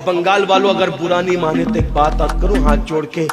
بنگال والوں اگر برا نہیں مانے تو ایک بات آپ کروں ہاتھ جوڑ کے،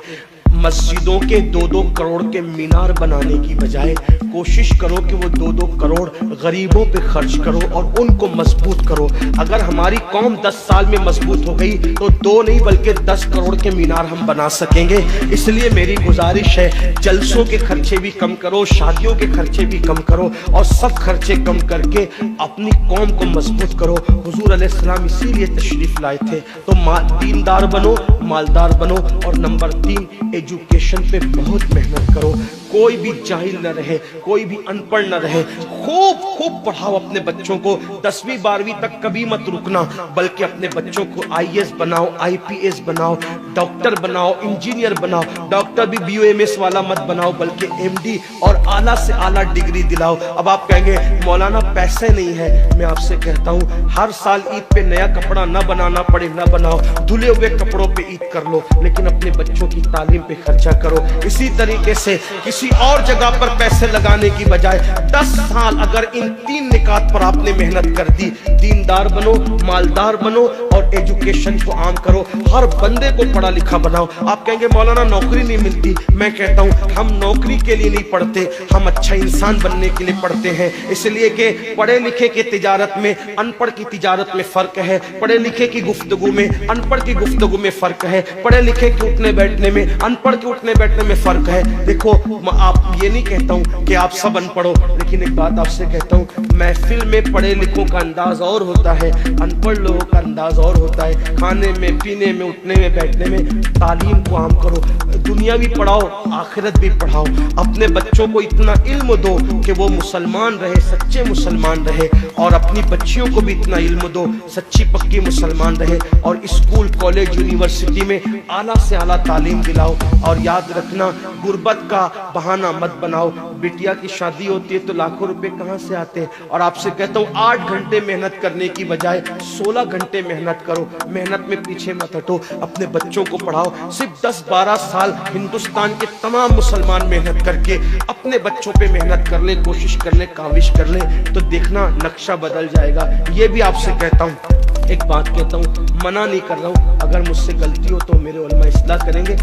مسجدوں کے 2-2 کروڑ کے مینار بنانے کی بجائے کوشش کرو کہ وہ 2-2 کروڑ غریبوں پہ خرچ کرو اور ان کو مضبوط کرو۔ اگر ہماری قوم 10 سال میں مضبوط ہو گئی تو 2 نہیں بلکہ 10 کروڑ کے مینار ہم بنا سکیں گے۔ اس لیے میری گزارش ہے جلسوں کے خرچے بھی کم کرو، شادیوں کے خرچے بھی کم کرو، اور سب خرچے کم کر کے اپنی قوم کو مضبوط کرو۔ حضور علیہ السلام اسی لیے تشریف لائے تھے۔ تو دیندار بنو، مالدار بنو، اور نمبر 3 ایجوکیشن پہ بہت محنت کرو۔ کوئی بھی جاہل نہ رہے، کوئی بھی ان پڑھ نہ رہے، خوب پڑھاؤ اپنے بچوں کو۔ 10ویں 12ویں تک کبھی مت رکنا، بلکہ اپنے بچوں کو IAS بناؤ، IPS بناؤ، ڈاکٹر بناؤ، انجینئر بناؤ۔ ڈاکٹر بھی BUMS والا مت بناؤ بلکہ MD اور اعلیٰ سے اعلیٰ ڈگری دلاؤ۔ اب آپ کہیں گے مولانا پیسے نہیں ہے، میں آپ سے کہتا ہوں ہر سال عید پہ نیا کپڑا نہ بنانا پڑے نہ بناؤ، دھلے ہوئے کپڑوں پہ عید کر لو، لیکن اپنے بچوں کی تعلیم پہ خرچہ کرو۔ اسی طریقے سے کسی اور جگہ پر پیسے لگانے کی بجائے 10 سال اگر ان 3 نکات پر آپ نے محنت کر دی، دیندار بنو، مالدار بنو اور ایجوکیشن کو عام کرو، ہر بندے کو پڑھا لکھا بناؤ۔ آپ کہیں گے مولانا نوکری نہیں ملتی، میں کہتا ہوں ہم نوکری کے لیے نہیں پڑھتے، ہم اچھا انسان بننے کے لیے پڑھتے ہیں۔ اس لیے کہ پڑھے لکھے کی تجارت میں ان پڑھ کی تجارت میں فرق ہے، پڑھے لکھے کی گفتگو میں ان پڑھ کی گفتگو میں فرق ہے، پڑھے لکھے کے اٹھنے بیٹھنے میں ان پڑھ کے اٹھنے بیٹھنے میں فرق ہے۔ دیکھو آپ یہ نہیں کہتا ہوں کہ آپ سب ان پڑھو، لیکن ایک بات آپ سے کہتا ہوں محفل میں پڑھے لکھوں کا انداز اور ہوتا ہے، ان پڑھ لوگوں کا انداز اور ہوتا ہے۔ کھانے میں، پینے میں، اٹھنے میں، بیٹھنے میں تعلیم کو عام کرو، دنیا بھی پڑھاؤ، آخرت بھی پڑھاؤ۔ اپنے بچوں کو اتنا علم دو کہ وہ مسلمان رہے، سچے مسلمان رہے، اور اپنی بچیوں کو بھی اتنا علم دو سچی پکی مسلمان رہے، اور اسکول کالج یونیورسٹی میں اعلیٰ سے اعلیٰ تعلیم دلاؤ۔ اور یاد رکھنا غربت کا بہانہ مت بناؤ۔ بیٹیا کی شادی ہوتی ہے تو لاکھوں روپے کہاں سے آتے ہیں، اور آپ سے کہتا ہوں 8 گھنٹے محنت کرنے کی بجائے 16 گھنٹے محنت کرو، محنت میں پیچھے مت ہٹو، اپنے بچوں کو پڑھاؤ۔ صرف 10-12 سال ہندوستان کے تمام مسلمان محنت کر کے اپنے بچوں پہ محنت کر لیں، کوشش کر لیں، کاوش کر لیں، تو دیکھنا نقشہ بدل جائے گا۔ یہ بھی آپ سے کہتا ہوں، ایک بات کہتا ہوں، منع نہیں کر رہا ہوں، اگر مجھ سے غلطی ہو تو میرے علماء اصلاح کریں گے،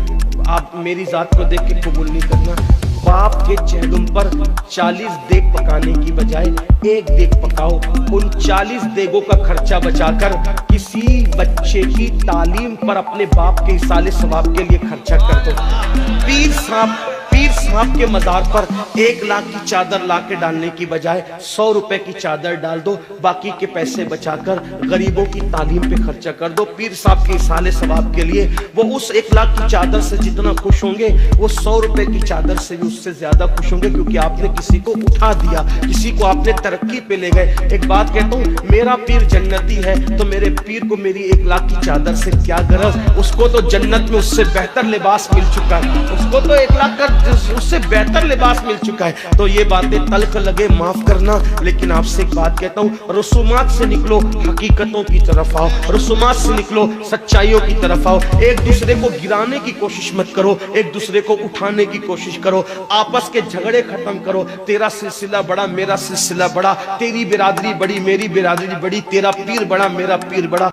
آپ میری ذات کو دیکھ کے قبول نہیں کرنا۔ باپ کے چہلم پر 40 دیگ پکانے کی بجائے 1 دیگ پکاؤ، ان 40 دیگوں کا خرچہ بچا کر کسی بچے کی تعلیم پر اپنے باپ کے ایصال ثواب کے لیے خرچہ کر دو۔ پیر صاحب کے مزار پر 1 لاکھ کی چادر لا کے ڈالنے کی بجائے 100 روپے کی چادر ڈال دو، باقی کے پیسے بچا کر غریبوں کی تعلیم پہ خرچہ کر دو۔ پیر صاحب کے ایصال ثواب کے لیے وہ اس 1 لاکھ کی چادر سے جتنا خوش ہوں گے وہ 100 روپے کی چادر سے بھی اس سے زیادہ خوش ہوں گے، کیونکہ آپ نے کسی کو اٹھا دیا، کسی کو آپ نے ترقی پہ لے گئے۔ ایک بات کہتا ہوں، میرا پیر جنتی ہے تو میرے پیر کو میری 1 لاکھ کی چادر سے کیا غرض، اس کو تو جنت میں اس سے بہتر لباس مل چکا ہے، اس کو تو 1 لاکھ کا اس سے بہتر لباس مل چکا ہے۔ تو یہ باتیں تلخ لگے معاف کرنا، لیکن آپ سے ایک بات کہتا ہوں، رسومات سے نکلو، حقیقتوں کی طرف آؤ، رسومات سے نکلو، سچائیوں کی طرف آؤ۔ ایک دوسرے کو گرانے کی کوشش مت کرو، ایک دوسرے کو اٹھانے کی کوشش کرو، آپس کے جھگڑے ختم کرو۔ تیرا سلسلہ بڑا، میرا سلسلہ بڑا، تیری برادری بڑی، میری برادری بڑی، تیرا پیر بڑا، میرا پیر بڑا۔